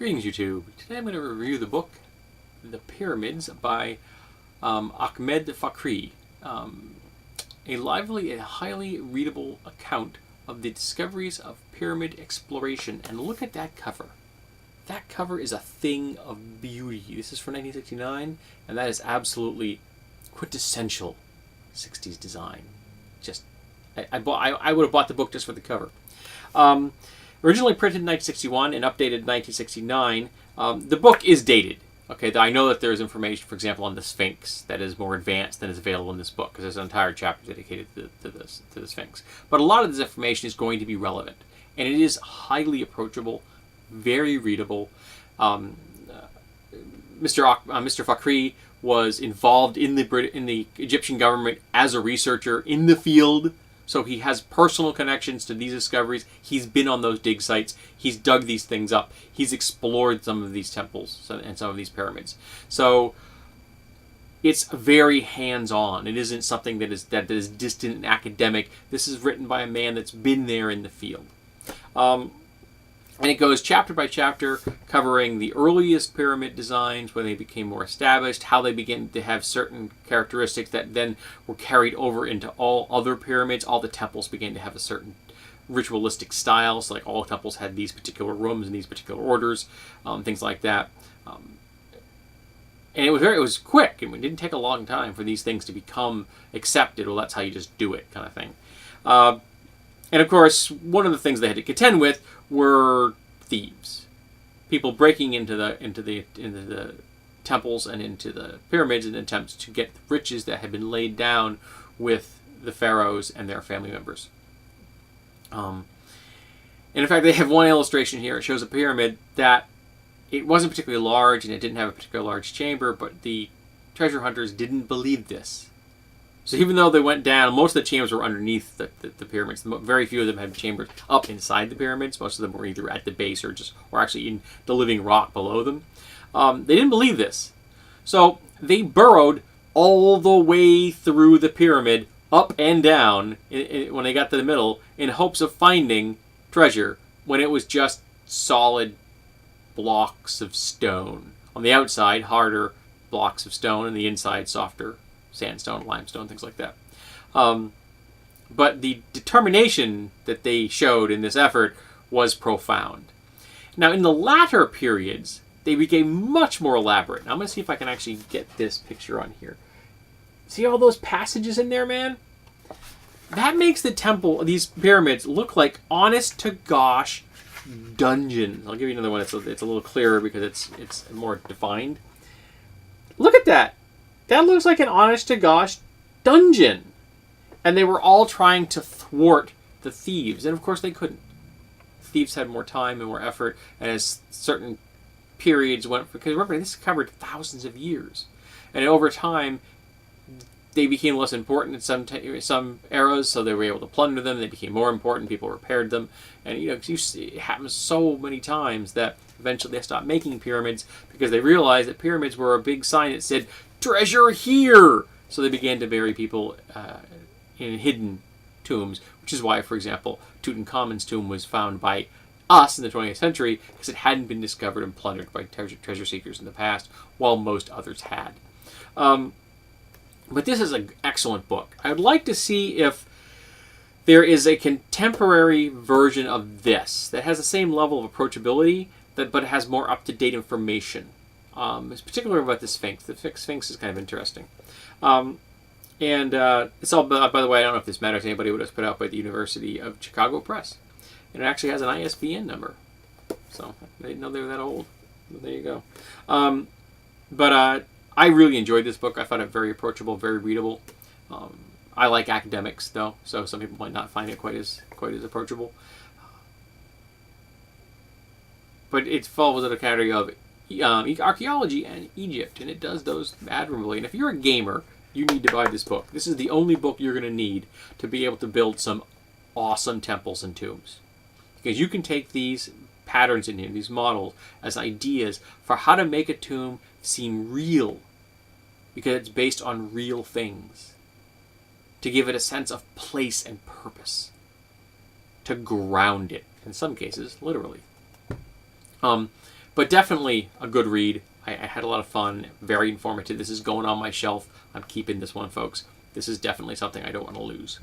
Greetings, YouTube. Today I'm going to review the book The Pyramids by Ahmed Fakhry. A lively and highly readable account of the discoveries of pyramid exploration. And look at that cover. That cover is a thing of beauty. This is from 1969, and that is absolutely quintessential 60s design. Just, I would have bought the book just for the cover. Originally printed in 1961 and updated in 1969, the book is dated. Okay, I know that there is information, for example, on the Sphinx that is more advanced than is available in this book, because there's an entire chapter dedicated to the Sphinx. But a lot of this information is going to be relevant, and it is highly approachable, very readable. Mr. Fakhry was involved in the Egyptian government as a researcher in the field. So he has personal connections to these discoveries. He's been on those dig sites. He's dug these things up. He's explored some of these temples and some of these pyramids. So it's very hands-on. It isn't something that is distant and academic. This is written by a man that's been there in the field. And it goes chapter by chapter, covering the earliest pyramid designs, when they became more established, how they began to have certain characteristics that then were carried over into all other pyramids. All the temples began to have a certain ritualistic style, so like all temples had these particular rooms and these particular orders, things like that. And it was quick, and it didn't take a long time for these things to become accepted. Well, that's how you just do it, kind of thing. And of course, one of the things they had to contend with were thieves, people breaking into the temples and into the pyramids in attempts to get the riches that had been laid down with the pharaohs and their family members. And in fact, they have one illustration here. It shows a pyramid that it wasn't particularly large and it didn't have a particularly large chamber, but the treasure hunters didn't believe this. So even though they went down, most of the chambers were underneath the pyramids. Very few of them had chambers up inside the pyramids. Most of them were either at the base or actually in the living rock below them. They didn't believe this. So they burrowed all the way through the pyramid, up and down, when they got to the middle, in hopes of finding treasure, when it was just solid blocks of stone. On the outside, harder blocks of stone, and the inside, softer sandstone, limestone, things like that. But the determination that they showed in this effort was profound. Now, in the latter periods, they became much more elaborate. Now, I'm going to see if I can actually get this picture on here. See all those passages in there, man? That makes the temple, these pyramids, look like honest-to-gosh dungeons. I'll give you another one. It's a little clearer because it's more defined. Look at that. That looks like an honest-to-gosh dungeon. And they were all trying to thwart the thieves. And of course they couldn't. Thieves had more time and more effort. And as certain periods went... Because remember, this covered thousands of years. And over time, they became less important in some eras. So they were able to plunder them. They became more important. People repaired them. And it happens so many times that eventually they stopped making pyramids because they realized that pyramids were a big sign that said, treasure here! So they began to bury people in hidden tombs, which is why, for example, Tutankhamun's tomb was found by us in the 20th century, because it hadn't been discovered and plundered by treasure seekers in the past, while most others had. But this is an excellent book. I would like to see if there is a contemporary version of this that has the same level of approachability, but has more up-to-date information. It's particularly about the Sphinx. The Sphinx is kind of interesting. It's all, by the way, I don't know if this matters to anybody, but it was put out by the University of Chicago Press. And it actually has an ISBN number. So I didn't know they were that old. But there you go. But I really enjoyed this book. I found it very approachable, very readable. I like academics, though, so some people might not find it quite as approachable. But it falls under the category of archaeology and Egypt, and it does those admirably. And if you're a gamer, you need to buy this book. This is the only book you're going to need to be able to build some awesome temples and tombs, because you can take these patterns in here, these models, as ideas for how to make a tomb seem real, because it's based on real things, to give it a sense of place and purpose, to ground it, in some cases, literally. But definitely a good read. I had a lot of fun. Very informative. This is going on my shelf. I'm keeping this one, folks. This is definitely something I don't want to lose.